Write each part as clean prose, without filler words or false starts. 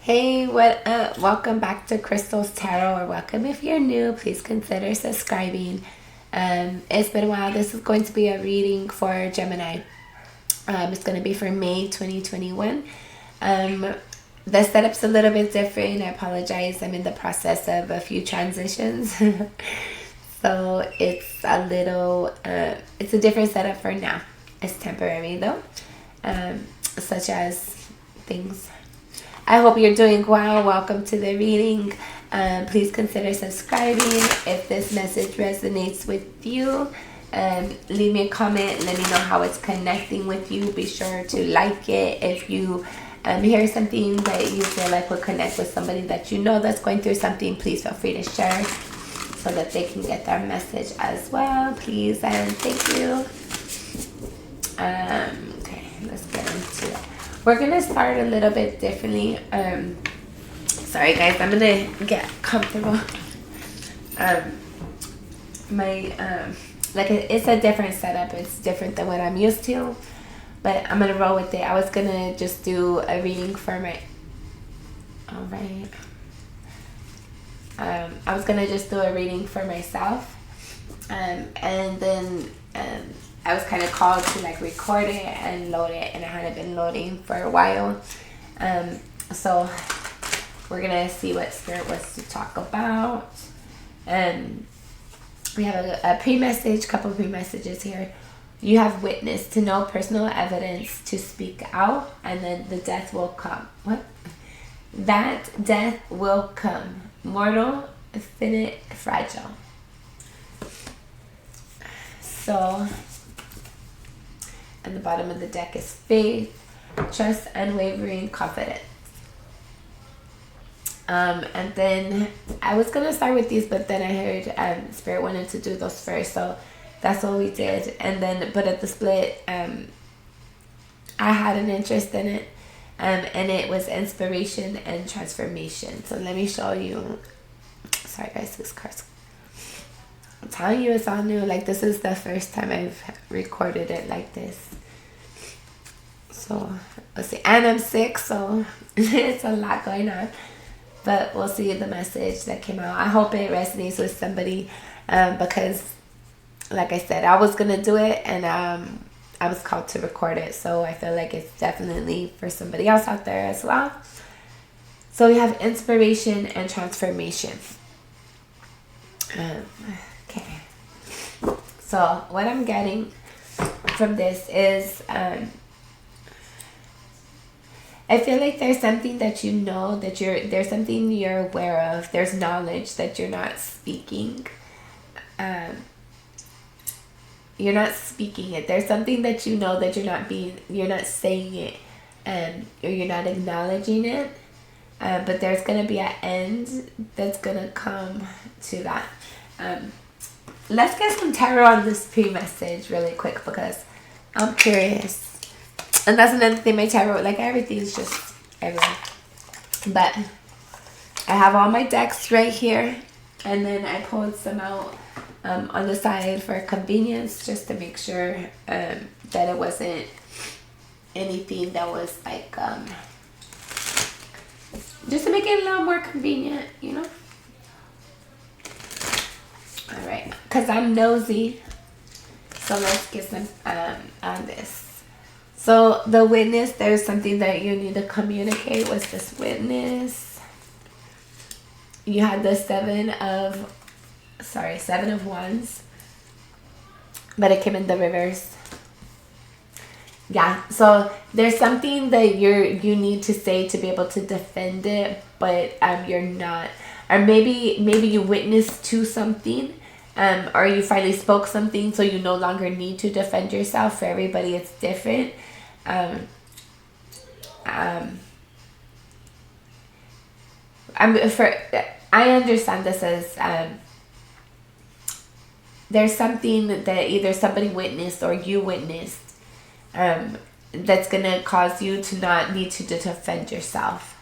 Hey, what up? Welcome back to Crystal's Tarot, or welcome if you're new. Please consider subscribing. It's been a while. This is going to be a reading for Gemini. It's going to be for May 2021. The setup's a little bit different. I apologize. I'm in the process of a few transitions. So it's a little, it's a different setup for now. It's temporary though. Such as things. I hope you're doing well. Welcome to the reading. Please consider subscribing. If this message resonates with you, leave me a comment. Let me know how it's connecting with you. Be sure to like it. If you hear something that you feel like will connect with somebody that you know that's going through something, please feel free to share so that they can get their message as well. Please and thank you. Okay, let's get into it. We're gonna start a little bit differently. Sorry guys, I'm gonna get comfortable. It's a different setup. It's different than what I'm used to, but I'm gonna roll with it. I was gonna just do a reading for my. All right. I was gonna just do a reading for myself, and then I was kind of called to like record it and load it, and I hadn't been loading for a while. So we're gonna see what Spirit wants to talk about. We have a pre-message, couple of pre-messages here. You have witnessed to no personal evidence to speak out, and then the death will come. What? That death will come. Mortal, finite, fragile. So, at the bottom of the deck is faith, trust, unwavering confidence. And then I was gonna start with these, but then I heard Spirit wanted to do those first, so that's what we did. And then, but at the split, I had an interest in it, and it was inspiration and transformation. So let me show you. Sorry guys, this card's. I'm telling you, it's all new. Like, this is the first time I've recorded it like this. So let's see, and I'm sick, so it's a lot going on. But we'll see the message that came out. I hope it resonates with somebody, because, like I said, I was gonna do it, and I was called to record it. So I feel like it's definitely for somebody else out there as well. So we have inspiration and transformation. Okay. So what I'm getting from this is, I feel like there's something that you know that there's something you're aware of. There's knowledge that you're not speaking. You're not speaking it. There's something that you know that you're not saying it, or you're not acknowledging it. But there's gonna be an end that's gonna come to that. Let's get some tarot on this pre-message really quick, because I'm curious. And that's another thing, my tarot, like, everything's just everything. But I have all my decks right here, and then I pulled some out on the side for convenience, just to make sure that it wasn't anything that was like, just to make it a little more convenient, you know? Alright, because I'm nosy. So let's get some on this. So the witness, there's something that you need to communicate with this witness. You had the seven of wands, but it came in the reverse. Yeah, so there's something that you need to say to be able to defend it, but you're not. Or maybe you witnessed to something, or you finally spoke something, so you no longer need to defend yourself. For everybody, it's different. I understand this as there's something that either somebody witnessed or you witnessed, that's gonna cause you to not need to defend yourself.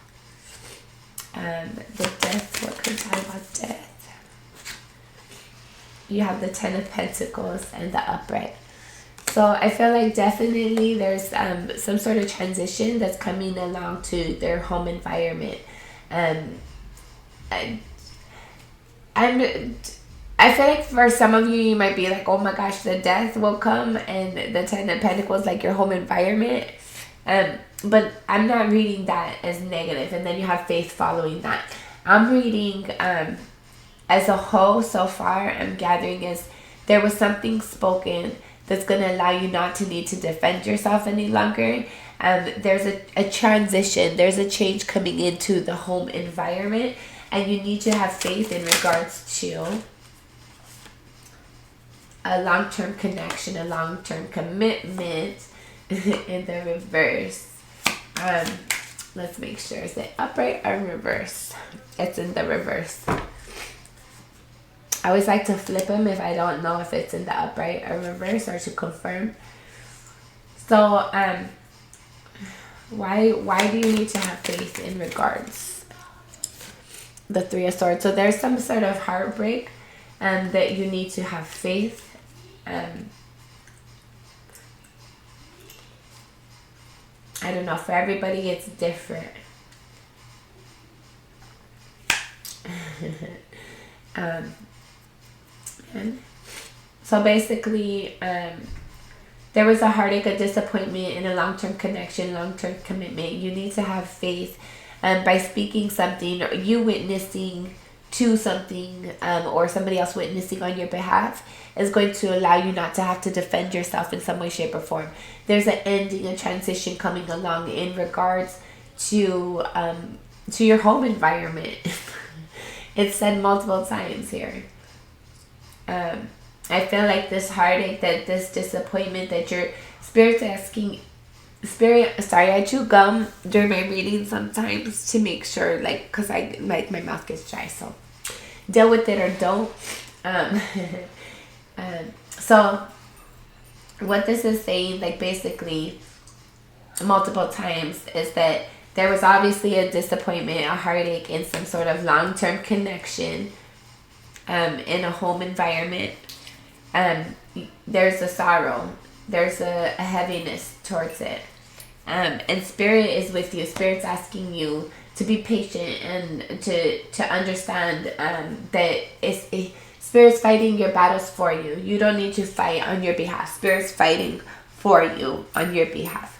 The death, what could I about death? You have the 10 of Pentacles and the upright. So I feel like definitely there's some sort of transition that's coming along to their home environment. I, I feel like for some of you, you might be like, oh my gosh, the death will come, and the Ten of Pentacles, like your home environment. But I'm not reading that as negative, and then you have faith following that. I'm reading as a whole so far. I'm gathering is there was something spoken that's going to allow you not to need to defend yourself any longer. There's a transition. There's a change coming into the home environment, and you need to have faith in regards to a long-term connection, a long-term commitment in the reverse. Let's make sure, is it upright or reverse? It's in the reverse. I always like to flip them if I don't know if it's in the upright or reverse, or to confirm. So why do you need to have faith in regards the Three of Swords? So there's some sort of heartbreak that you need to have faith. I don't know, for everybody it's different. So basically, there was a heartache, a disappointment in a long-term connection, long-term commitment. You need to have faith by speaking something, or you witnessing to something, or somebody else witnessing on your behalf, is going to allow you not to have to defend yourself in some way, shape, or form. There's an ending, a transition coming along in regards to your home environment. It's said multiple times here. I feel like this heartache, that this disappointment, that your spirit's asking, I chew gum during my reading sometimes to make sure, like, because my mouth gets dry, so deal with it or don't. So what this is saying, like, basically multiple times, is that there was obviously a disappointment, a heartache in some sort of long-term connection, in a home environment. There's a sorrow, there's a heaviness towards it, and Spirit is with you. Spirit's asking you to be patient and to understand that Spirit's fighting your battles for you. You don't need to fight on your behalf. Spirit's fighting for you on your behalf.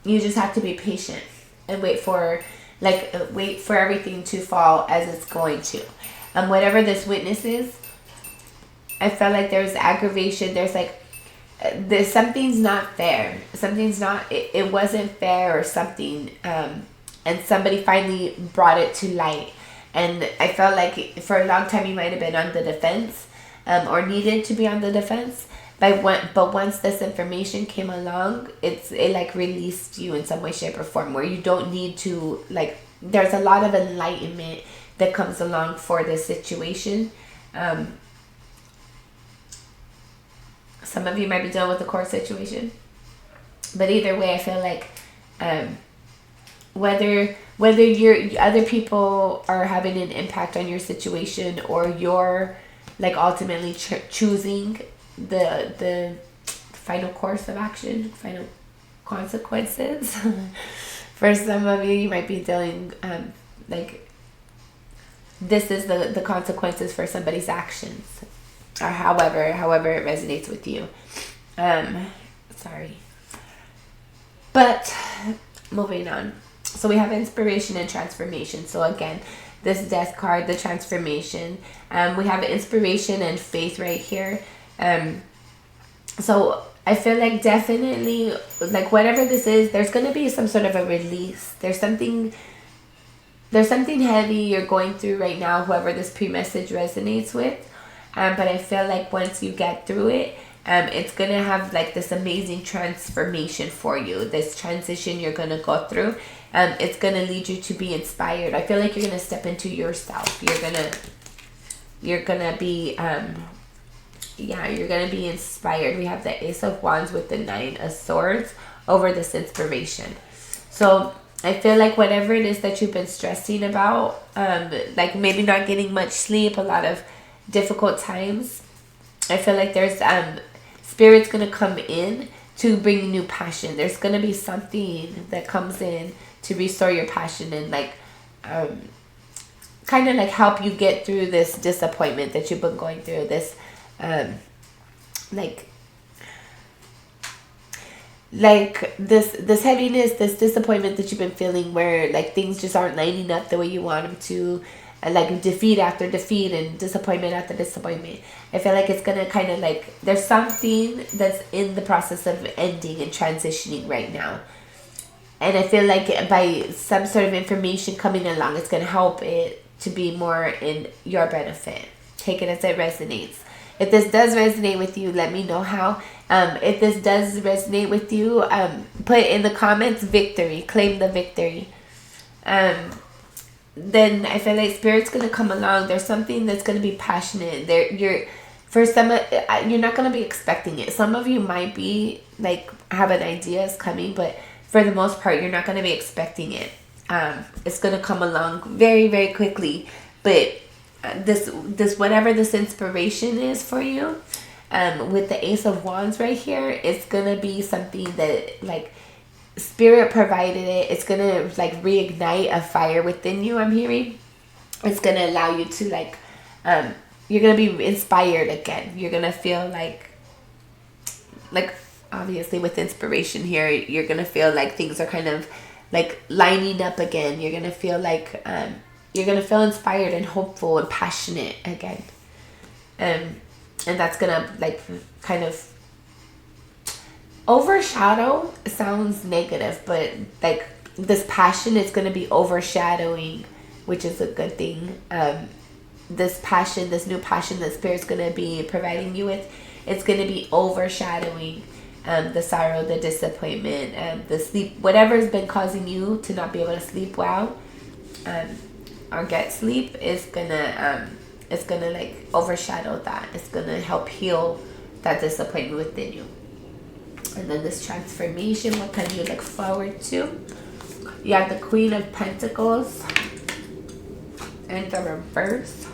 You just have to be patient and wait for everything to fall as it's going to. Whatever this witness is, I felt like there's aggravation. There's something's not fair. It wasn't fair or something. And somebody finally brought it to light. And I felt like for a long time you might have been on the defense, or needed to be on the defense. But once this information came along, it like released you in some way, shape, or form, where you don't need to, like, there's a lot of enlightenment that comes along for this situation. Some of you might be dealing with the court situation, but either way, I feel like whether other people are having an impact on your situation, or you're like ultimately choosing the final course of action, final consequences. For some of you, you might be dealing like this is the consequences for somebody's actions, or however it resonates with you. Sorry. But moving on. So we have inspiration and transformation. So again, this death card, the transformation. We have inspiration and faith right here. So I feel like definitely, like, whatever this is, there's going to be some sort of a release. There's something heavy you're going through right now, whoever this pre-message resonates with. But I feel like once you get through it, it's going to have like this amazing transformation for you. This transition you're going to go through. It's going to lead you to be inspired. I feel like you're going to step into yourself. You're going to be, you're going to be inspired. We have the Ace of Wands with the Nine of Swords over this inspiration. So I feel like whatever it is that you've been stressing about, like maybe not getting much sleep, a lot of difficult times, I feel like there's Spirit's going to come in to bring new passion. There's going to be something that comes in to restore your passion and like kind of like help you get through this disappointment that you've been going through, this like this heaviness, this disappointment that you've been feeling, where like things just aren't lining up the way you want them to, and like defeat after defeat and disappointment after disappointment. I feel like it's gonna kind of like, there's something that's in the process of ending and transitioning right now, and I feel like by some sort of information coming along, it's gonna help it to be more in your benefit. Take it as it resonates. If this does resonate with you, let me know how. If this does resonate with you, put in the comments victory. Claim the victory. Then I feel like Spirit's going to come along. There's something that's going to be passionate. For some, you're not going to be expecting it. Some of you might be like have an idea is coming, but for the most part, you're not going to be expecting it. It's going to come along very, very quickly. But this whatever this inspiration is for you, with the Ace of Wands right here, it's gonna be something that like Spirit provided it. It's gonna like reignite a fire within you. I'm hearing it's gonna allow you to like you're gonna be inspired again. You're gonna feel like obviously with inspiration here, you're gonna feel like things are kind of like lining up again. You're gonna feel like you're going to feel inspired and hopeful and passionate again. And that's going to like kind of overshadow. Sounds negative, but like this passion is going to be overshadowing, which is a good thing. This passion, this new passion that Spirit's going to be providing you with, it's going to be overshadowing the sorrow, the disappointment, the sleep, whatever's been causing you to not be able to sleep well. Or get sleep is gonna it's gonna like overshadow that. It's gonna help heal that disappointment within you. And then this transformation, what can you look forward to? You have the Queen of Pentacles in the reverse.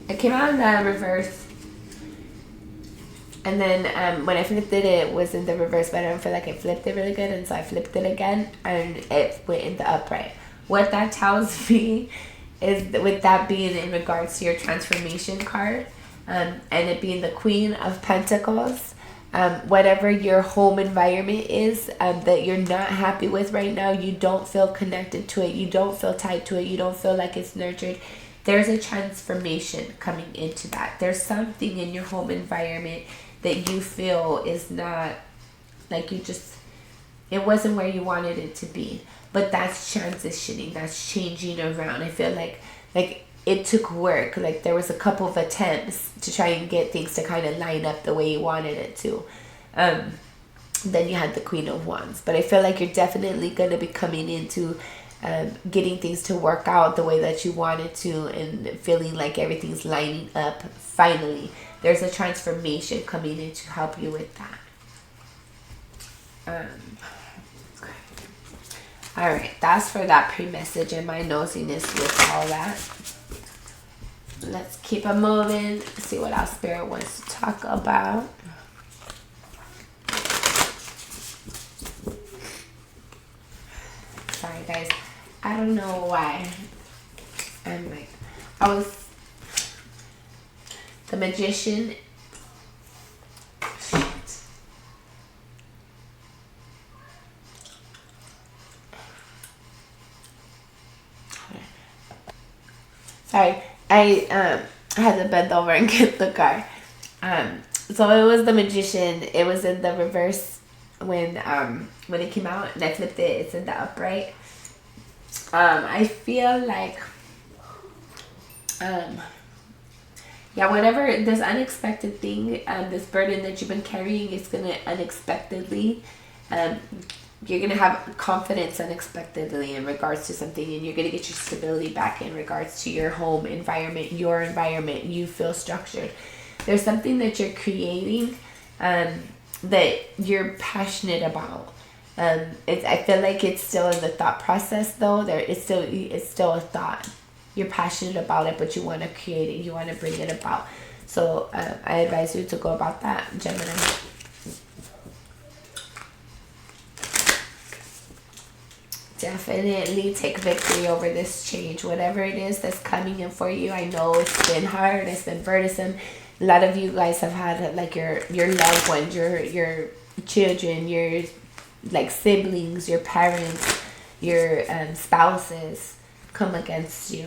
It came out in the reverse. And then when I flipped it, it was in the reverse, but I don't feel like I flipped it really good. And so I flipped it again, and it went in the upright. What that tells me is that with that being in regards to your transformation card, and it being the Queen of Pentacles, whatever your home environment is that you're not happy with right now, you don't feel connected to it, you don't feel tied to it, you don't feel like it's nurtured, there's a transformation coming into that. There's something in your home environment that you feel is not like it wasn't where you wanted it to be, but that's transitioning, that's changing around. I feel like it took work, like there was a couple of attempts to try and get things to kind of line up the way you wanted it to. Then you had the Queen of Wands, but I feel like you're definitely going to be coming into getting things to work out the way that you wanted to, and feeling like everything's lining up finally. There's a transformation coming in to help you with that. All right, that's for that pre-message and my nosiness with all that. Let's keep it moving, see what our Spirit wants to talk about. Sorry guys, I don't know why the Magician. Shit. Sorry, I had to bend over and get the card. So it was the Magician. It was in the reverse when it came out, and I flipped it. It's in the upright. I feel like whatever this unexpected thing, this burden that you've been carrying is gonna unexpectedly, you're gonna have confidence unexpectedly in regards to something, and you're gonna get your stability back in regards to your home environment, your environment. You feel structured. There's something that you're creating that you're passionate about. I feel like it's still in the thought process though. It's still a thought. You're passionate about it, but you want to create it. You want to bring it about. So I advise you to go about that, Gemini. Definitely take victory over this change, whatever it is that's coming in for you. I know it's been hard, it's been burdensome. A lot of you guys have had like your loved ones, your children, your like siblings, your parents, your spouses come against you.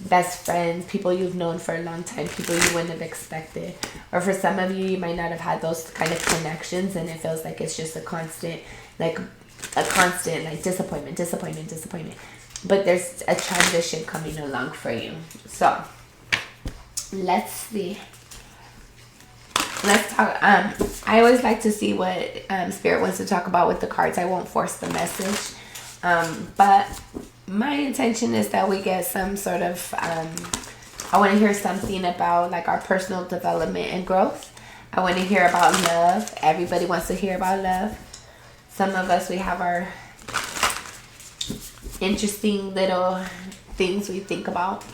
Best friends, people you've known for a long time, people you wouldn't have expected. Or for some of you, you might not have had those kind of connections, and it feels like it's just a constant like disappointment. But there's a transition coming along for you. So let's see. Let's talk. I always like to see what Spirit wants to talk about with the cards. I won't force the message, but my intention is that we get some sort of. I want to hear something about like our personal development and growth. I want to hear about love. Everybody wants to hear about love. Some of us, we have our interesting little things we think about,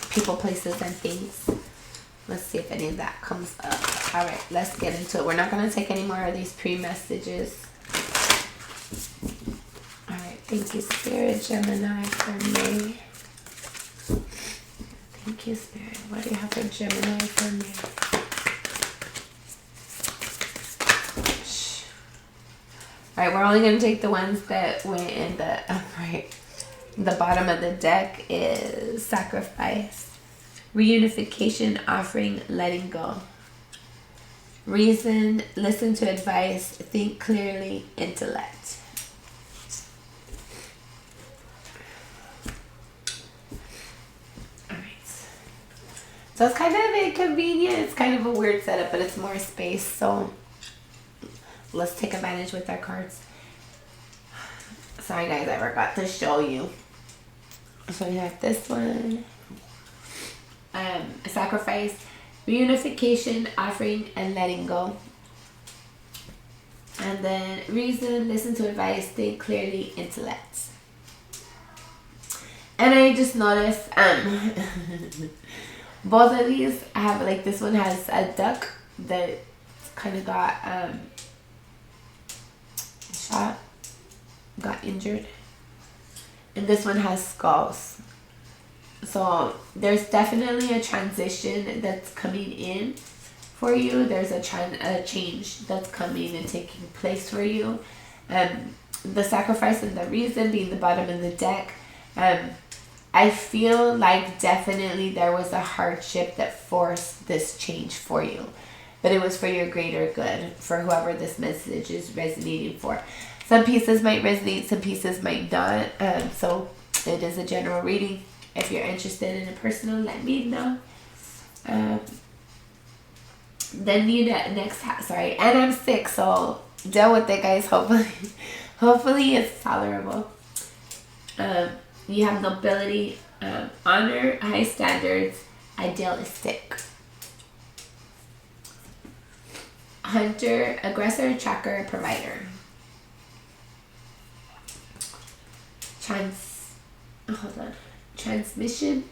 people, places, and things. Let's see if any of that comes up. All right, let's get into it. We're not going to take any more of these pre-messages. All right, thank you, Spirit, Gemini, for me. Thank you, Spirit. What do you have for Gemini for me? All right, we're only going to take the ones that went in the upright. The bottom of the deck is sacrifice, reunification, offering, letting go. Reason, listen to advice, think clearly, intellect. All right. So it's kind of inconvenient. It's kind of a weird setup, but it's more space. So let's take advantage with our cards. Sorry guys, I forgot to show you. So we have this one. Sacrifice, reunification, offering, and letting go. And then reason, listen to advice, think clearly, intellect. And I just noticed both of these have like, this one has a duck that kind of got shot, got injured, and this one has skulls. So there's definitely a transition that's coming in for you. There's a change that's coming and taking place for you. The sacrifice and the reason being the bottom of the deck. I feel like definitely there was a hardship that forced this change for you. But it was for your greater good, for whoever this message is resonating for. Some pieces might resonate, some pieces might not. So it is a general reading. If you're interested in a personal, let me know. Then you next, sorry, and I'm sick, so deal with it, guys. Hopefully it's tolerable. You have nobility, honor, high standards, idealistic. Hunter, aggressor, tracker, provider. Transmission,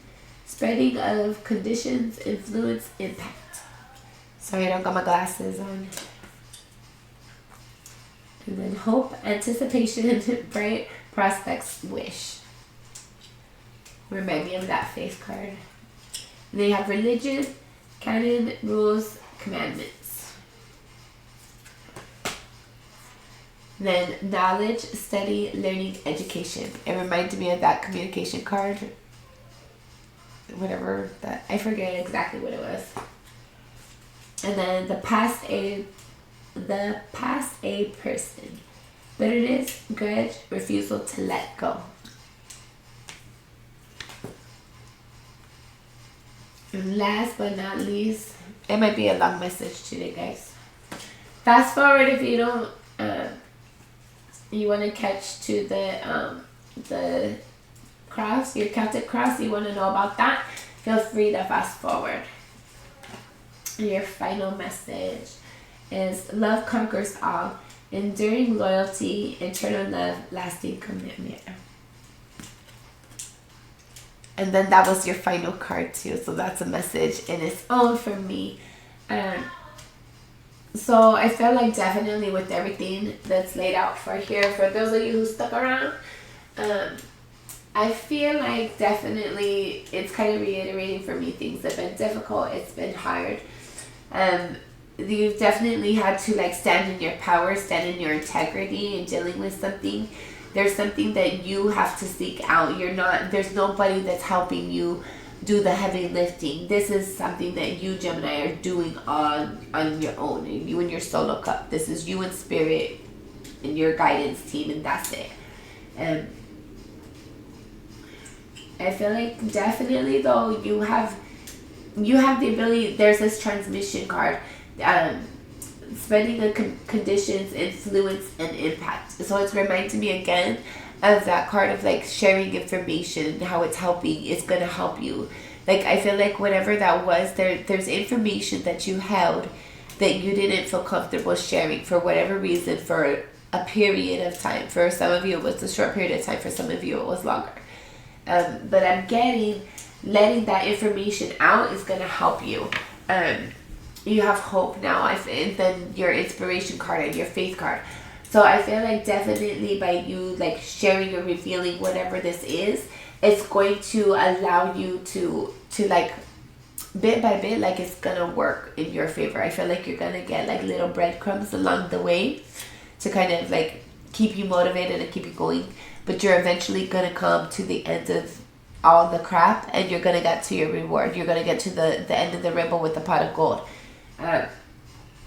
spreading of conditions, influence, impact. Sorry, I don't got my glasses on. And then hope, anticipation, bright prospects, wish. Remind me of that face card. And then you have religion, canon, rules, commandments. Then knowledge, study, learning, education. It reminded me of that communication card. Whatever that, I forget exactly what it was. And then the past a person. Bitterness, grudge, refusal to let go. And last but not least, it might be a long message today, guys. Fast forward if you don't, you want to catch to the cross, your Celtic cross, you want to know about that, feel free to fast forward. Your final message is love conquers all, enduring loyalty, eternal love, lasting commitment. And then that was your final card too, so that's a message in its own for me. So I feel like definitely with everything that's laid out for here, for those of you who stuck around, I feel like definitely it's kind of reiterating for me, things have been difficult, it's been hard. You've definitely had to like stand in your power, stand in your integrity in dealing with something. There's something that you have to seek out. There's nobody that's helping you do the heavy lifting. This is something that you, Gemini, are doing on your own. You and your solo cup. This is you and spirit and your guidance team, and that's it. I feel like definitely though you have the ability. There's this transmission card. Spending the conditions, influence, and impact. So it's reminding me again of that card of like sharing information, how it's helping. It's gonna help you. Like I feel like whatever that was, there's information that you held that you didn't feel comfortable sharing for whatever reason, for a period of time. For some of you it was a short period of time, for some of you it was longer. But I'm getting letting that information out is gonna help you. You have hope now. And then your inspiration card and your faith card. So I feel like definitely by you like sharing or revealing whatever this is, it's going to allow you to like bit by bit, like it's gonna work in your favor. I feel like you're gonna get like little breadcrumbs along the way to kind of like keep you motivated and keep you going. But you're eventually gonna come to the end of all the crap, and you're gonna get to your reward. You're gonna get to the end of the rainbow with the pot of gold.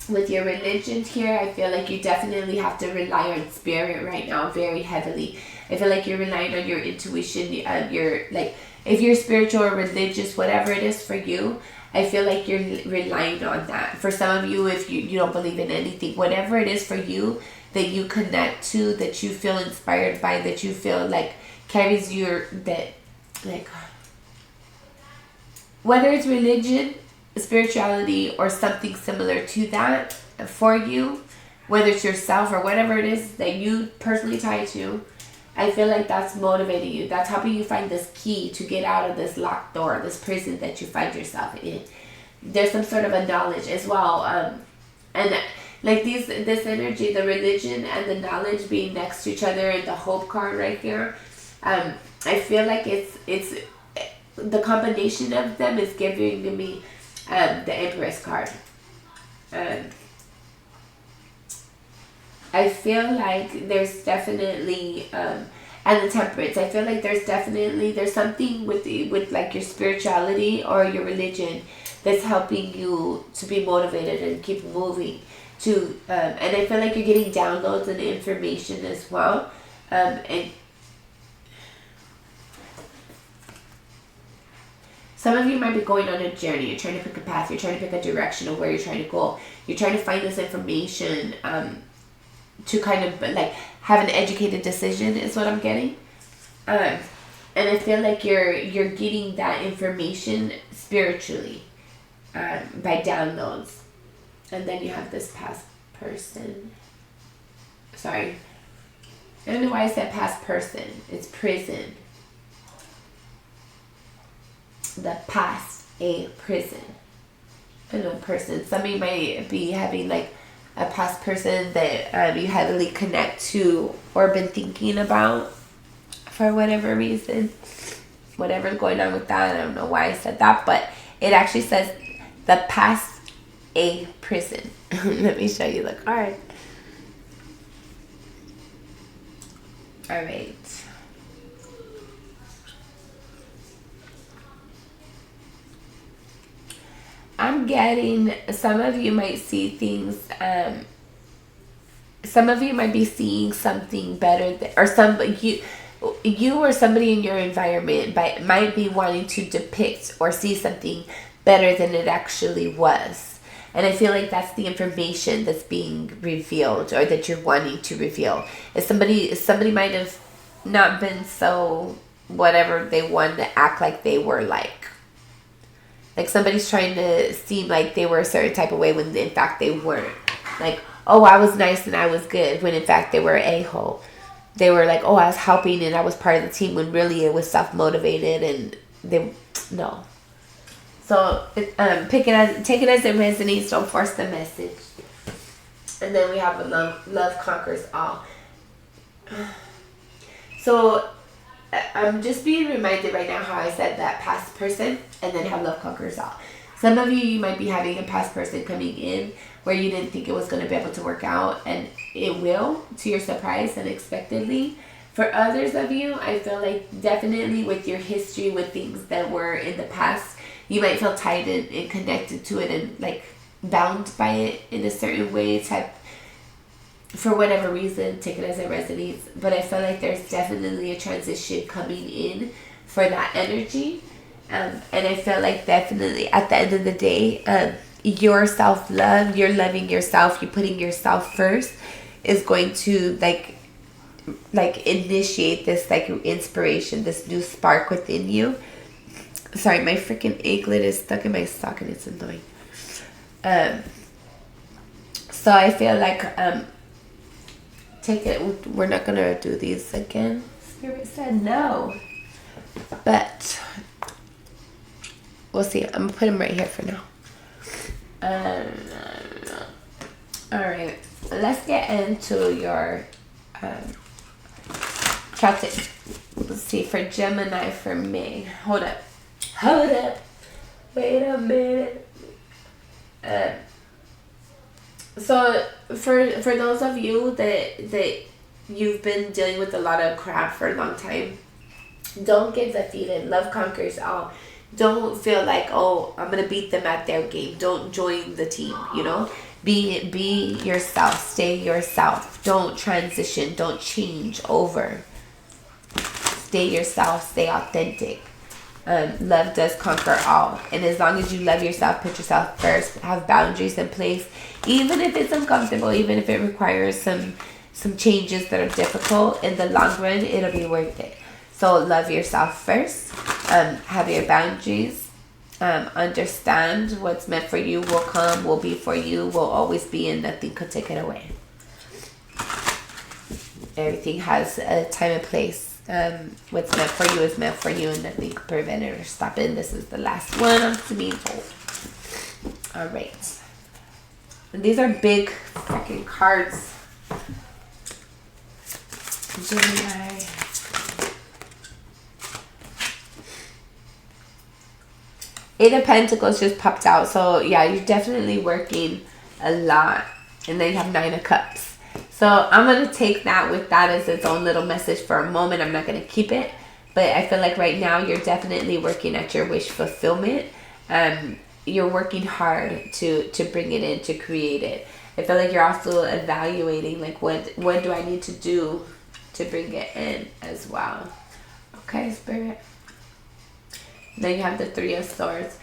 With your religion here, I feel like you definitely have to rely on spirit right now very heavily. I feel like you're relying on your intuition. You're like, if you're spiritual or religious, whatever it is for you, I feel like you're relying on that. For some of you, if you don't believe in anything, whatever it is for you that you connect to, that you feel inspired by, that you feel like carries whether it's religion, spirituality, or something similar to that for you, whether it's yourself or whatever it is that you personally tie to, I feel like that's motivating you. That's helping you find this key to get out of this locked door, this prison that you find yourself in. There's some sort of a knowledge as well. And like this energy, the religion and the knowledge being next to each other, and the hope card right here, I feel like it's the combination of them is giving me the Empress card. I feel like there's definitely and the Temperance. I feel like there's something with like your spirituality or your religion that's helping you to be motivated and keep moving to and I feel like you're getting downloads and information as well. And some of you might be going on a journey. You're trying to pick a path. You're trying to pick a direction of where you're trying to go. You're trying to find this information to kind of like have an educated decision is what I'm getting. And I feel like you're getting that information spiritually by downloads. And then you have this past person. Sorry. I don't know why I said past person. It's prison. The past, a prison. I don't know, person. Some of you might be having like a past person that you heavily connect to or been thinking about for whatever reason. Whatever's going on with that. I don't know why I said that, but it actually says the past, a prison. Let me show you the card. All right. I'm getting, some of you might see things, some of you might be seeing something better, you or somebody in your environment might be wanting to depict or see something better than it actually was. And I feel like that's the information that's being revealed or that you're wanting to reveal. If somebody might have not been so whatever they wanted to act like they were like. Like somebody's trying to seem like they were a certain type of way when in fact they weren't. Like, oh, I was nice and I was good, when in fact they were a-hole. They were like, oh, I was helping and I was part of the team, when really it was self-motivated and no. So take it as it resonates. Don't force the message. And then we have a love conquers all. So I'm just being reminded right now how I said that past person and then have love conquers all. Some of you might be having a past person coming in where you didn't think it was going to be able to work out, and it will, to your surprise, unexpectedly. For others of you, I feel like definitely with your history, with things that were in the past, you might feel tied and connected to it and like bound by it in a certain way, type, for whatever reason, take it as it resonates. But I feel like there's definitely a transition coming in for that energy. And I feel like definitely at the end of the day, your self-love, you're loving yourself, you're putting yourself first, is going to like initiate this like inspiration, this new spark within you. Sorry, my freaking anklet is stuck in my sock and it's annoying. So I feel like take it, we're not gonna do these again. Spirit said no, but we'll see. I'm gonna put them right here for now. All right, let's get into your chart. Let's see for Gemini for May. Hold up. Wait a minute. So for those of you that you've been dealing with a lot of crap for a long time, don't get defeated. Love conquers all. Don't feel like, oh, I'm gonna beat them at their game. Don't join the team, you know. Be yourself. Stay yourself. Don't transition. Don't change over. Stay yourself. Stay authentic. Love does conquer all. And as long as you love yourself, put yourself first, have boundaries in place, even if it's uncomfortable, even if it requires some changes that are difficult, in the long run, it'll be worth it. So love yourself first. Have your boundaries. Understand what's meant for you will come, will be for you, will always be, and nothing could take it away. Everything has a time and place. What's meant for you is meant for you, and nothing can prevent it or stop it. And this is the last one I'm being told. All right. And these are big freaking cards. Gemini. Eight of Pentacles just popped out. So yeah, you're definitely working a lot. And then you have Nine of Cups. So I'm going to take that with that as its own little message for a moment. I'm not going to keep it. But I feel like right now you're definitely working at your wish fulfillment. You're working hard to bring it in, to create it. I feel like you're also evaluating like what do I need to do to bring it in as well. Okay, Spirit. Then you have the Three of Swords.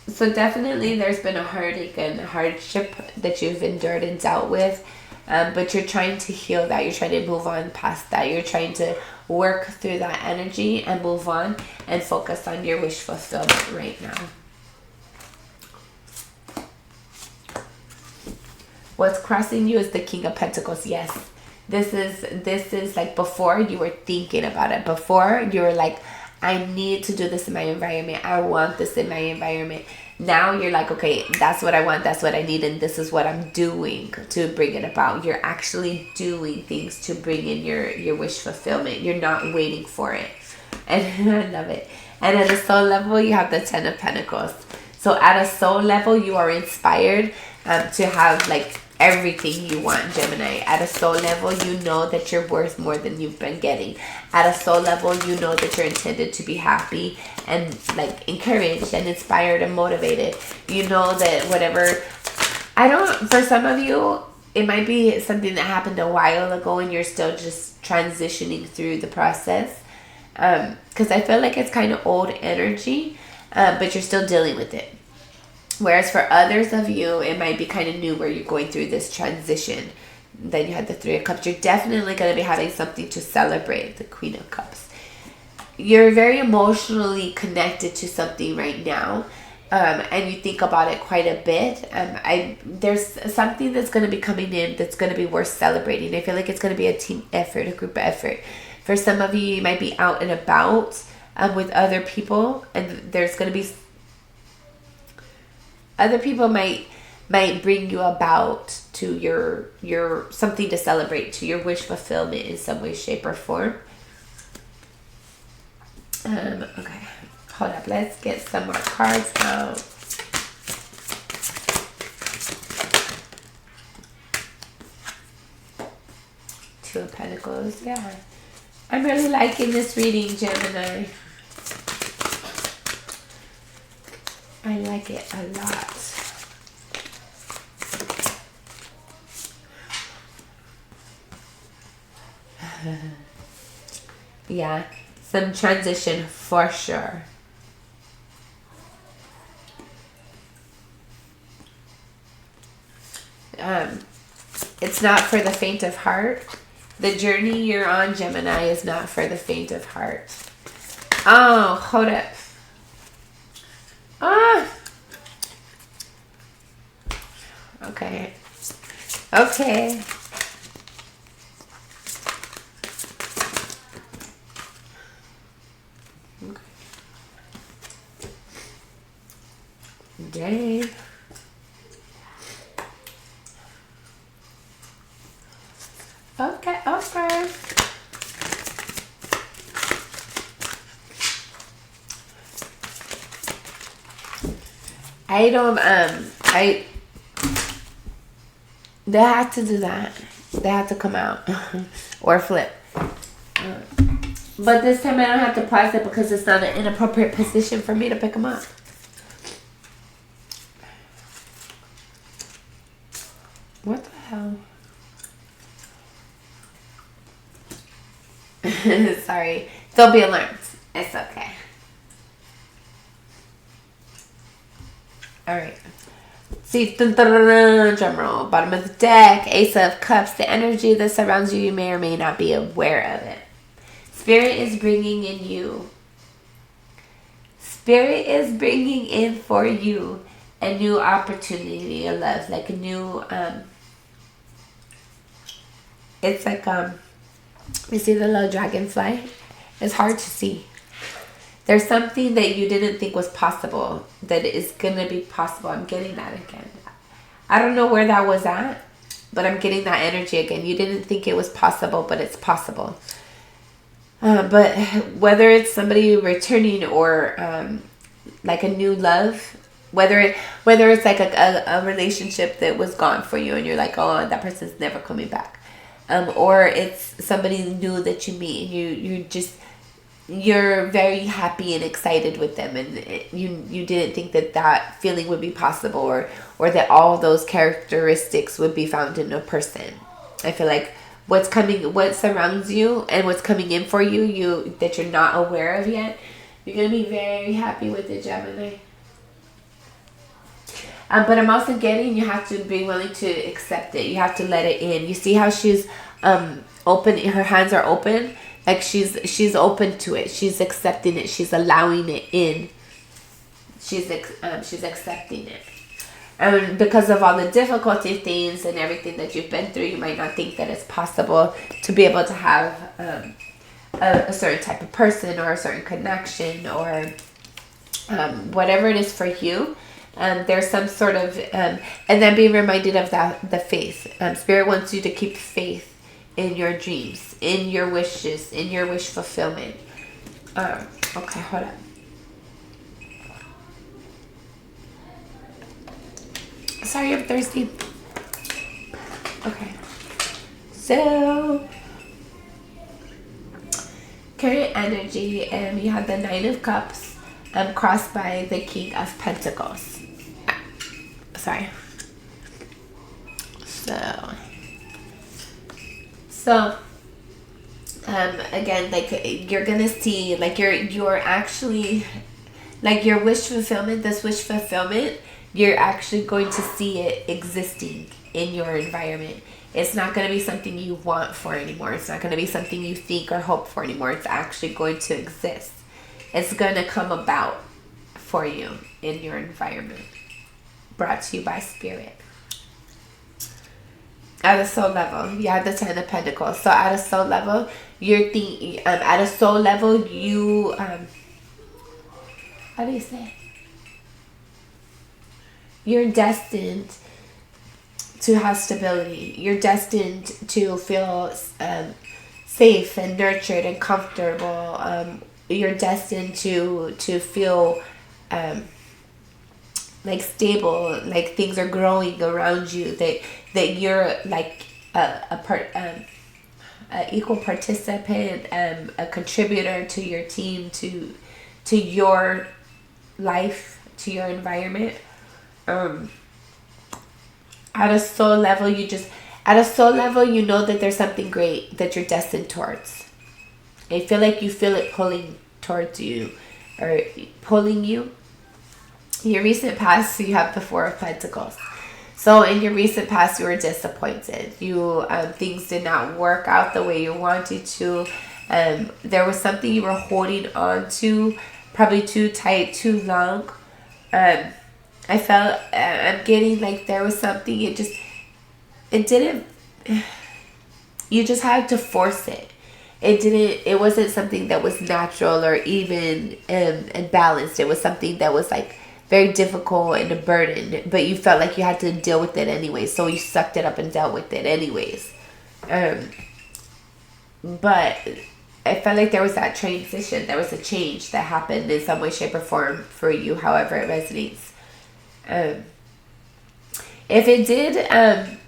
So definitely there's been a heartache and hardship that you've endured and dealt with. But you're trying to heal that. You're trying to move on past that. You're trying to work through that energy and move on and focus on your wish fulfillment right now. What's crossing you is the King of Pentacles. Yes. This is like before you were thinking about it. Before you were like, I need to do this in my environment. I want this in my environment. Now you're like, okay, that's what I want. That's what I need. And this is what I'm doing to bring it about. You're actually doing things to bring in your wish fulfillment. You're not waiting for it. And I love it. And at a soul level, you have the Ten of Pentacles. So at a soul level, you are inspired to have like everything you want, Gemini. At a soul level, you know that you're worth more than you've been getting. At a soul level, you know that you're intended to be happy and like encouraged and inspired and motivated. You know that whatever, for some of you, it might be something that happened a while ago and you're still just transitioning through the process. Because I feel like it's kind of old energy, but you're still dealing with it. Whereas for others of you, it might be kind of new where you're going through this transition. Then you had the Three of Cups. You're definitely going to be having something to celebrate, the Queen of Cups. You're very emotionally connected to something right now. And you think about it quite a bit. There's something that's going to be coming in that's going to be worth celebrating. I feel like it's going to be a team effort, a group effort. For some of you, you might be out and about with other people. And there's going to be... Other people might might bring you about to your something to celebrate, to your wish fulfillment in some way, shape, or form. Okay, hold up. Let's get some more cards out. Two of Pentacles. Yeah, I'm really liking this reading, Gemini. I like it a lot. Yeah, some transition for sure. It's not for the faint of heart. The journey you're on, Gemini, is not for the faint of heart. Oh, hold up. Ah. Okay. Okay. Dang. Okay, okay. They had to do that. They had to come out. Or flip. But this time I don't have to pause it because it's not an inappropriate position for me to pick them up. What the hell? Sorry. Don't be alarmed. It's okay. Alright. See, drum roll. Bottom of the deck. Ace of Cups. The energy that surrounds you, you may or may not be aware of it. Spirit is bringing in you. Spirit is bringing in for you a new opportunity of love. Like a new, it's like, you see the little dragonfly? It's hard to see. There's something that you didn't think was possible that is going to be possible. I'm getting that again. I don't know where that was at, but I'm getting that energy again. You didn't think it was possible, but it's possible. But whether it's somebody returning or like a new love, whether it's like a relationship that was gone for you and you're like, oh, that person's never coming back. Or it's somebody new that you meet and you're very happy and excited with them, and you didn't think that feeling would be possible, or that all those characteristics would be found in a person. I feel like what surrounds you and what's coming in for you that you're not aware of yet, you're gonna be very happy with it, Gemini. But I'm also getting you have to be willing to accept it. You have to let it in. You see how she's open? Her hands are open. Like she's open to it. She's accepting it. She's allowing it in. She's accepting it. And because of all the difficulty things and everything that you've been through, you might not think that it's possible to be able to have a certain type of person or a certain connection or whatever it is for you. There's some sort of and then being reminded of the faith. Spirit wants you to keep faith in your dreams, in your wishes, in your wish fulfillment. Okay, hold up. Sorry, I'm thirsty. Okay. So, current energy, and you have the Nine of Cups, crossed by the King of Pentacles. Sorry. So, again, like you're gonna see, like you're actually, like your wish fulfillment. This wish fulfillment, you're actually going to see it existing in your environment. It's not going to be something you want for anymore. It's not going to be something you think or hope for anymore. It's actually going to exist. It's going to come about for you in your environment. Brought to you by Spirit. At a soul level, you have the Ten of Pentacles. So at a soul level, you're thinking, at a soul level, you, how do you say? You're destined to have stability. You're destined to feel safe and nurtured and comfortable. You're destined to feel like stable, like things are growing around you, that you're like a equal participant, a contributor to your team, to your life, to your environment. At a soul level, you know that there's something great that you're destined towards. I feel like you feel it pulling towards you, or pulling you. Your recent past, you have the Four of Pentacles. So in your recent past, you were disappointed. Things did not work out the way you wanted to. There was something you were holding on to, probably too tight, too long. I felt, I'm getting like there was something, you just had to force it. It wasn't something that was natural or even and balanced. It was something that was like very difficult and a burden, but you felt like you had to deal with it anyway, so you sucked it up and dealt with it anyways. But I felt like there was that transition, there was a change that happened in some way, shape, or form for you, however it resonates. If it did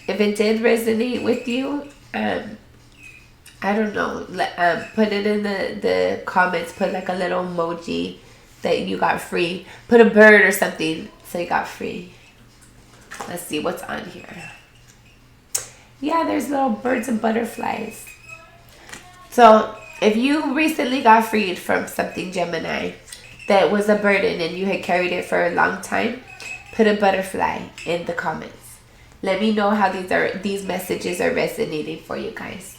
resonate with you, I don't know, put it in the comments, put like a little emoji that you got free. Put a bird or something so you got free. Let's see what's on here. Yeah, there's little birds and butterflies. So if you recently got freed from something, Gemini, that was a burden and you had carried it for a long time, put a butterfly in the comments. Let me know how these messages are resonating for you guys.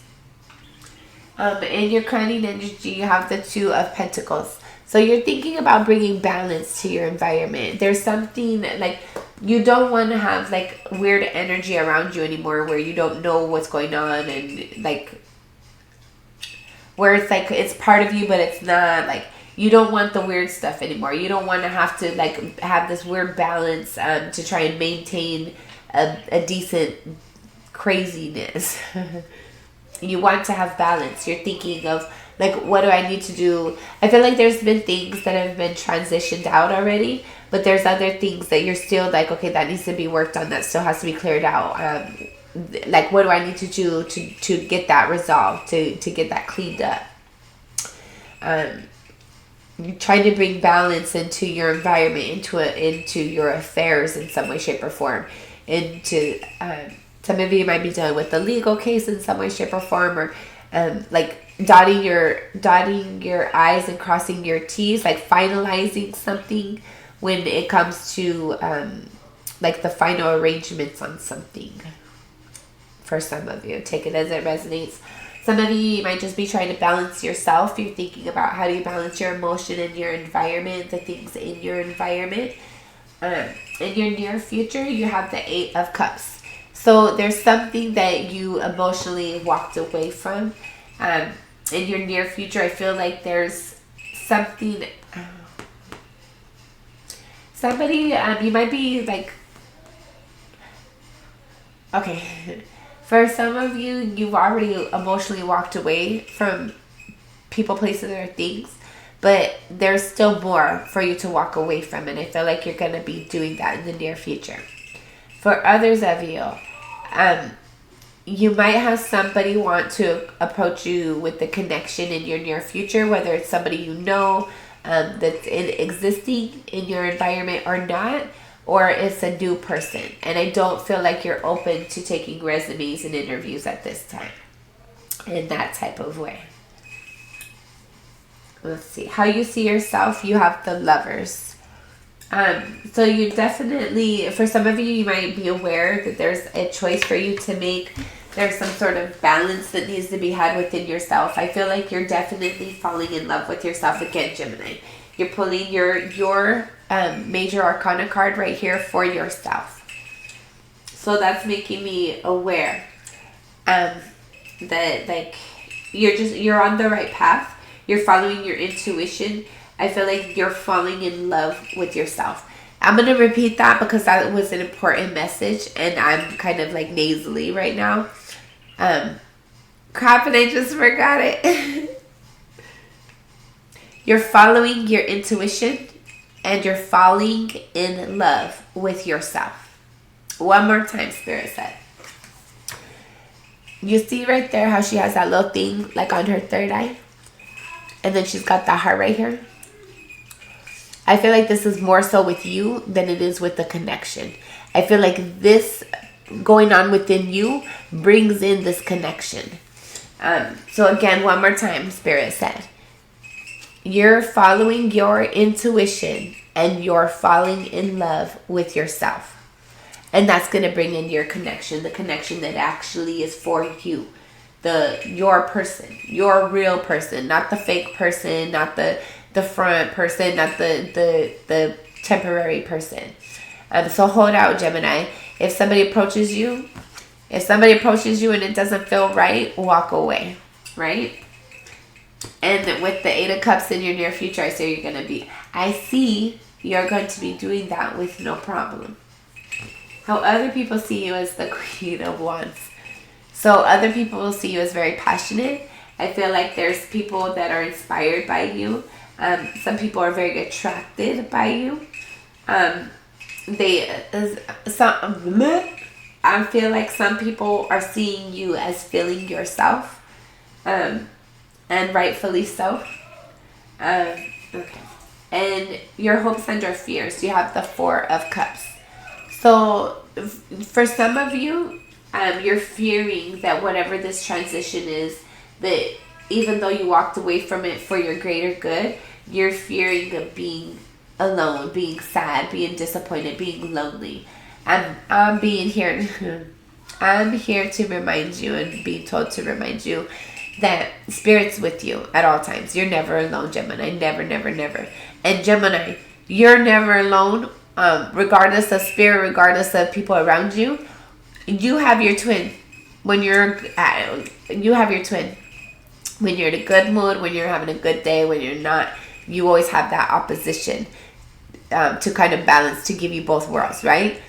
In your crowning energy, you have the Two of Pentacles. So you're thinking about bringing balance to your environment. There's something like you don't want to have like weird energy around you anymore where you don't know what's going on, and like where it's like it's part of you but it's not. Like you don't want the weird stuff anymore. You don't want to have to like have this weird balance to try and maintain a decent craziness. You want to have balance. You're thinking of like, what do I need to do? I feel like there's been things that have been transitioned out already, but there's other things that you're still like, okay, that needs to be worked on. That still has to be cleared out. Like, what do I need to do to get that resolved, to get that cleaned up? You're trying to bring balance into your environment, into your affairs in some way, shape, or form. Some of you might be dealing with a legal case in some way, shape, or form, or like dotting your I's and crossing your T's, like finalizing something when it comes to like the final arrangements on something. For some of you, take it as it resonates. Some of you might just be trying to balance yourself. You're thinking about how do you balance your emotion and your environment, the things in your environment. In your near future, you have the Eight of Cups. So there's something that you emotionally walked away from. In your near future, I feel like there's something. Somebody, you might be like, okay. For some of you, you've already emotionally walked away from people, places, or things, but there's still more for you to walk away from, and I feel like you're going to be doing that in the near future. For others of you, you might have somebody want to approach you with the connection in your near future, whether it's somebody you know that's existing in your environment or not, or it's a new person. And I don't feel like you're open to taking resumes and interviews at this time in that type of way. Let's see. How you see yourself, you have the Lovers. So you definitely, for some of you, you might be aware that there's a choice for you to make. There's some sort of balance that needs to be had within yourself. I feel like you're definitely falling in love with yourself again, Gemini. You're pulling your major arcana card right here for yourself. So that's making me aware that like you're on the right path. You're following your intuition. I feel like you're falling in love with yourself. I'm going to repeat that because that was an important message, and I'm kind of like nasally right now. Crap, and I just forgot it. You're following your intuition, and you're falling in love with yourself. One more time, Spirit said. You see right there how she has that little thing like on her third eye? And then she's got that heart right here. I feel like this is more so with you than it is with the connection. I feel like this going on within you brings in this connection. So again, one more time, Spirit said. You're following your intuition and you're falling in love with yourself. And that's going to bring in your connection, the connection that actually is for you. Your person, your real person, not the fake person, not the front person, not the temporary person. So hold out, Gemini. If somebody approaches you and it doesn't feel right, walk away, right? And with the 8 of Cups in your near future, I see you're going to be doing that with no problem. How other people see you as the Queen of Wands. So other people will see you as very passionate. I feel like there's people that are inspired by you. Some people are very attracted by you. I feel like some people are seeing you as feeling yourself. And rightfully so. Okay. And your hopes and your fears. You have the 4 of Cups. So for some of you, you're fearing that whatever this transition is, that even though you walked away from it for your greater good, you're fearing of being alone, being sad, being disappointed, being lonely. I'm being here. I'm here to remind you and being told to remind you that Spirit's with you at all times. You're never alone, Gemini. Never, never, never. And Gemini, you're never alone. Regardless of Spirit, regardless of people around you, you have your twin. You have your twin. When you're in a good mood, when you're having a good day, when you're not, you always have that opposition to kind of balance, to give you both worlds, right?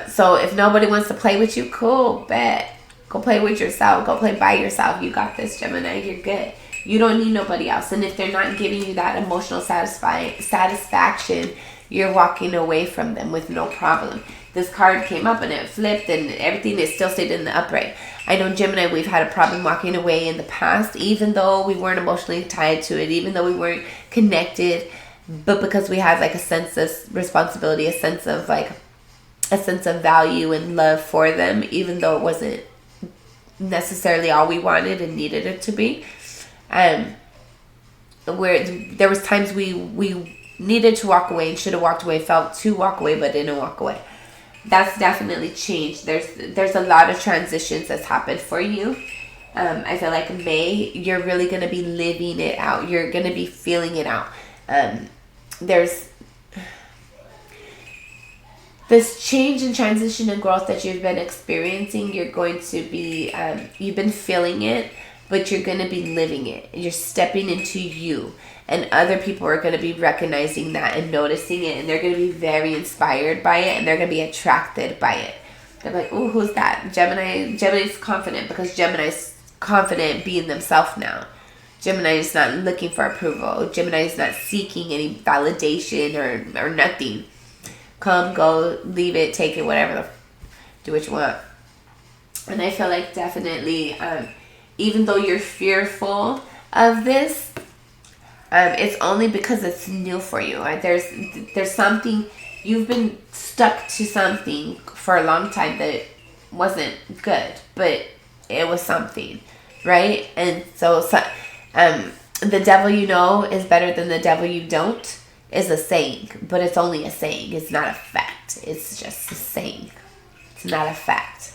So if nobody wants to play with you, cool, bet. Go play with yourself. Go play by yourself. You got this, Gemini. You're good. You don't need nobody else. And if they're not giving you that emotional satisfaction, you're walking away from them with no problem. This card came up and it flipped and everything is still stayed in the upright. I know, Gemini, we've had a problem walking away in the past, even though we weren't emotionally tied to it, even though we weren't connected, but because we had like a sense of responsibility, a sense of value and love for them, even though it wasn't necessarily all we wanted and needed it to be. Where there was times we needed to walk away and should have walked away, felt to walk away but didn't walk away. That's definitely changed. There's a lot of transitions that's happened for you. I feel like May, you're really going to be living it out. You're going to be feeling it out. There's this change and transition and growth that you've been experiencing. You're going to be, you've been feeling it, but you're going to be living it. You're stepping into you. And other people are going to be recognizing that and noticing it. And they're going to be very inspired by it. And they're going to be attracted by it. They're like, oh, who's that? Gemini's confident because Gemini's confident being themselves now. Gemini is not looking for approval. Gemini is not seeking any validation or nothing. Come, go, leave it, take it, whatever. Do what you want. And I feel like definitely, even though you're fearful of this, it's only because it's new for you. Right? There's something, you've been stuck to something for a long time that wasn't good, but it was something, right? And so the devil you know is better than the devil you don't is a saying, but it's only a saying. It's not a fact. It's just a saying. It's not a fact.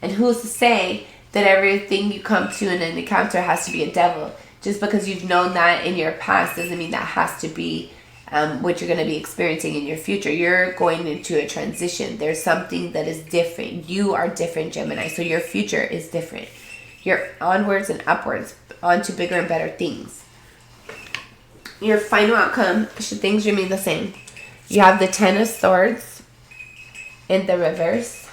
And who's to say that everything you come to in an encounter has to be a devil? Just because you've known that in your past doesn't mean that has to be what you're going to be experiencing in your future. You're going into a transition. There's something that is different. You are different, Gemini. So your future is different. You're onwards and upwards, on to bigger and better things. Your final outcome, should things remain the same, You have the Ten of Swords in the reverse.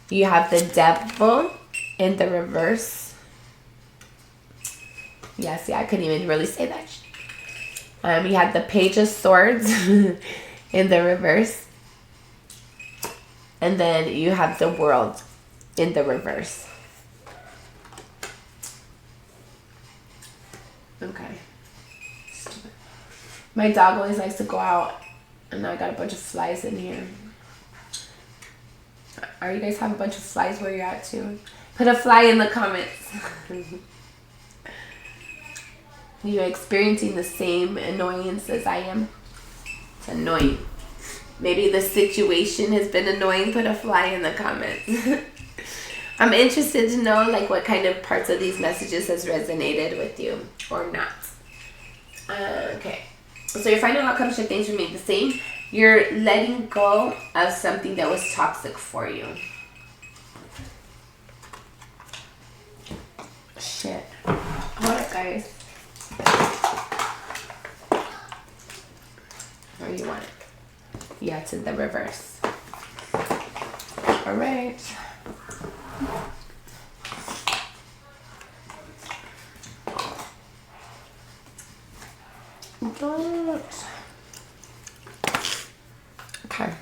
You have the Devil in the reverse. Yeah, see, I couldn't even really say that. You have the Page of Swords in the reverse. And then you have the World in the reverse. Okay. My dog always likes to go out, and now I got a bunch of flies in here. Are you guys have a bunch of flies where you're at too? Put a fly in the comments. You're experiencing the same annoyance as I am. It's annoying. Maybe the situation has been annoying. Put a fly in the comments. I'm interested to know like what kind of parts of these messages has resonated with you or not. Okay. So your final outcome should things remain the same. You're letting go of something that was toxic for you. Shit. Hold up, guys. Where do you want it? Yeah, it's in the reverse. All right. Don't. Okay.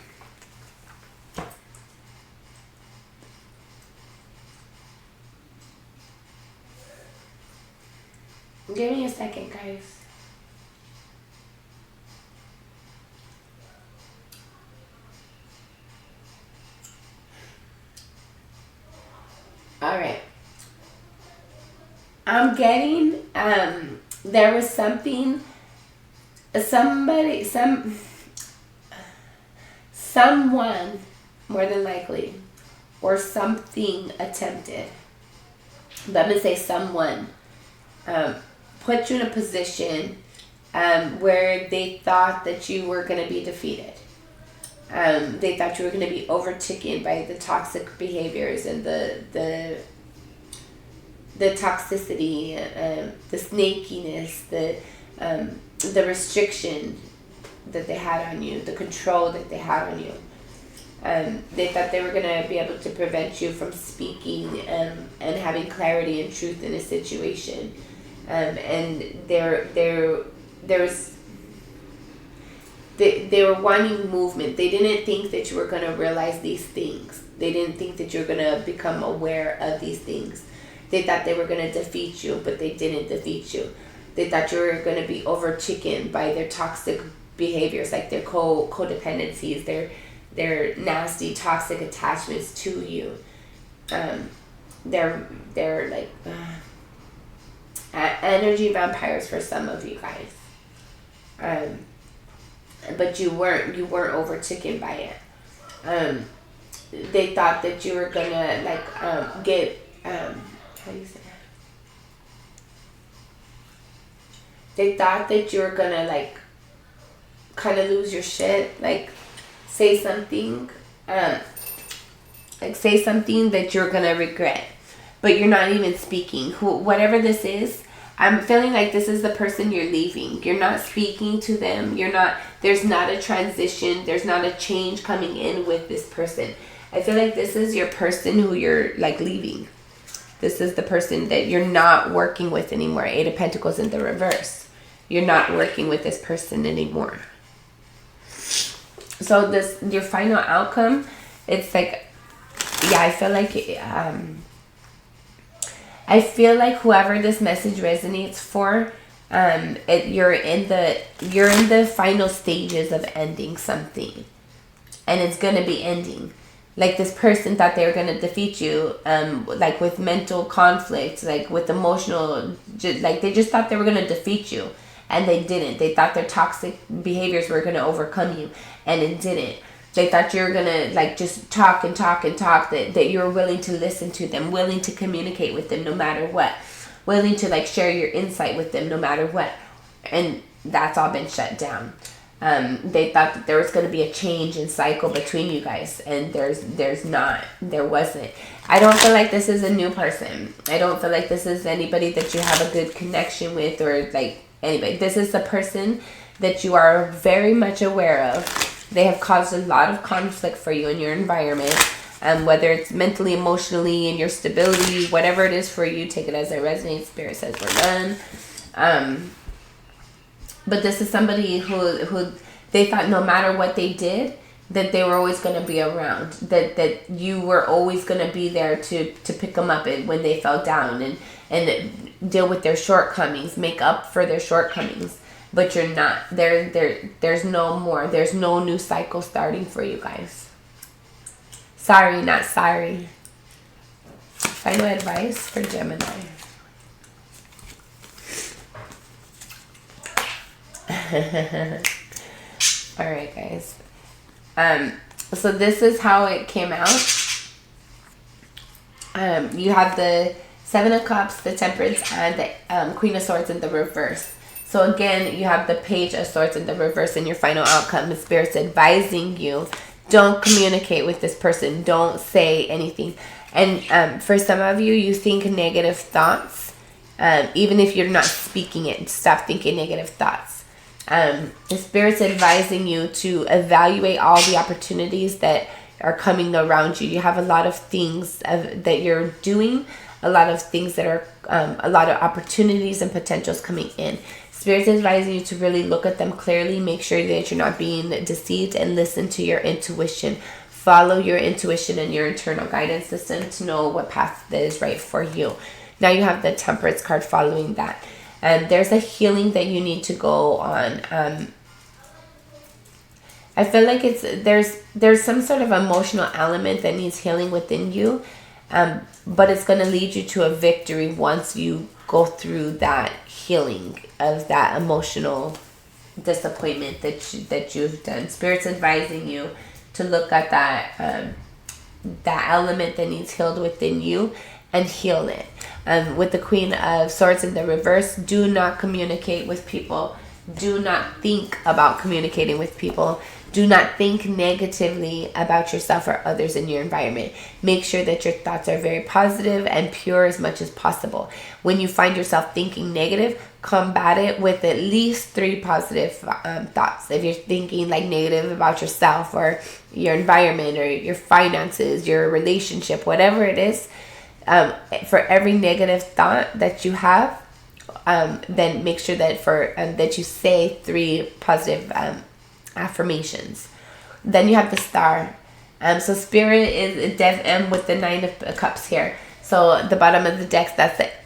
Give me a second, guys. All right. I'm getting, there was something, someone, more than likely, or something attempted, but I'm going to say someone, put you in a position where they thought that you were going to be defeated. They thought you were going to be overtaken by the toxic behaviors and the toxicity, the snakiness, the restriction that they had on you, the control that they had on you. They thought they were going to be able to prevent you from speaking and having clarity and truth in a situation. And there was... They were wanting movement. They didn't think that you were going to realize these things. They didn't think that you were going to become aware of these things. They thought they were going to defeat you, but they didn't defeat you. They thought you were going to be overtaken by their toxic behaviors, like their codependencies, their nasty, toxic attachments to you. They're like energy vampires for some of you guys. But you weren't overtaken by it. They thought that you were gonna get how do you say that? They thought that you were gonna kind of lose your shit, say something that you're gonna regret, but you're not even speaking. Whatever this is, I'm feeling like this is the person you're leaving. You're not speaking to them. There's not a transition. There's not a change coming in with this person. I feel like this is your person who you're leaving. This is the person that you're not working with anymore. Eight of Pentacles in the reverse. You're not working with this person anymore. So your final outcome, it's I feel like whoever this message resonates for, you're in the final stages of ending something, and it's gonna be ending. This person thought they were gonna defeat you, with mental conflict, with emotional, they just thought they were gonna defeat you, and they didn't. They thought their toxic behaviors were gonna overcome you, and it didn't. They thought you were gonna just talk and talk and talk, that you were willing to listen to them, willing to communicate with them no matter what, willing to share your insight with them no matter what, and that's all been shut down. They thought that there was going to be a change in cycle between you guys, and there wasn't. I don't feel like this is a new person. I don't feel like this is anybody that you have a good connection with, or anybody. This is the person that you are very much aware of. They have caused a lot of conflict for you in your environment, whether it's mentally, emotionally, in your stability, whatever it is for you, take it as it resonates. Spirit says we're done. But this is somebody who they thought no matter what they did, that they were always going to be around, that you were always going to be there to pick them up when they fell down and deal with their shortcomings, make up for their shortcomings. But you're not. There's no more. There's no new cycle starting for you guys. Sorry, not sorry. Final advice for Gemini. All right, guys. So this is how it came out. You have the Seven of Cups, the Temperance, and the Queen of Swords in the reverse. So again, you have the Page of Swords in the reverse in your final outcome. The Spirit's advising you, don't communicate with this person. Don't say anything. And for some of you, you think negative thoughts. Even if you're not speaking it, stop thinking negative thoughts. The Spirit's advising you to evaluate all the opportunities that are coming around you. You have a lot of things that you're doing, a lot of things that are, a lot of opportunities and potentials coming in. Spirit's advising you to really look at them clearly, make sure that you're not being deceived, and listen to your intuition. Follow your intuition and your internal guidance system to know what path that is right for you. Now you have the Temperance card following that. And there's a healing that you need to go on. I feel like there's some sort of emotional element that needs healing within you. But it's going to lead you to a victory once you go through that healing of that emotional disappointment that you've done. Spirit's advising you to look at that element that needs healed within you and heal it. With the Queen of Swords in the reverse, do not communicate with people. Do not think about communicating with people. Do not think negatively about yourself or others in your environment. Make sure that your thoughts are very positive and pure as much as possible. When you find yourself thinking negative, combat it with at least 3 positive thoughts. If you're thinking like negative about yourself or your environment or your finances, your relationship, whatever it is, for every negative thought that you have, then make sure that that you say 3 positive affirmations. Then you have the Star. So Spirit is with the 9 of Cups here. So the bottom of the deck,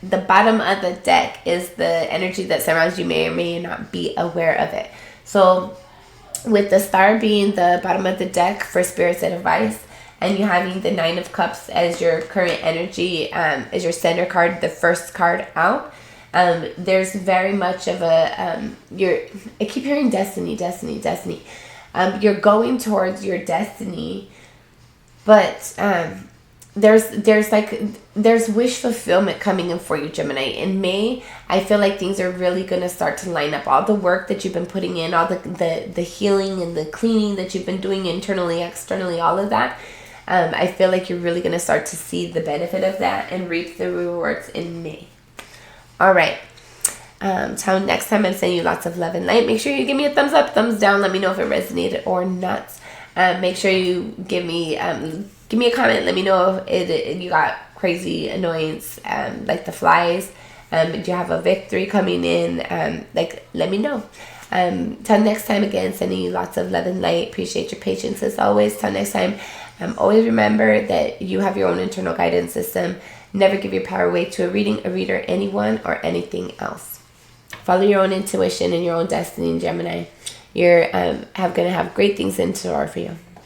the bottom of the deck is the energy that surrounds you. May or may not be aware of it. So with the Star being the bottom of the deck for Spirit's advice, and you having the 9 of Cups as your current energy, as your center card, the first card out, there's very much of a, I keep hearing destiny. You're going towards your destiny, but there's wish fulfillment coming in for you, Gemini. In May, I feel like things are really going to start to line up. All the work that you've been putting in, all the healing and the cleaning that you've been doing internally, externally, all of that, I feel like you're really going to start to see the benefit of that and reap the rewards in May. All right. Till next time, I'm sending you lots of love and light. Make sure you give me a thumbs up, thumbs down. Let me know if it resonated or not. Make sure you give me a comment. Let me know if you got crazy annoyance, like the flies. Do you have a victory coming in? Let me know. Till next time, again, sending you lots of love and light. Appreciate your patience as always. Till next time, always remember that you have your own internal guidance system. Never give your power away to a reading, a reader, anyone, or anything else. Follow your own intuition and your own destiny, Gemini. You're going to have great things in store for you.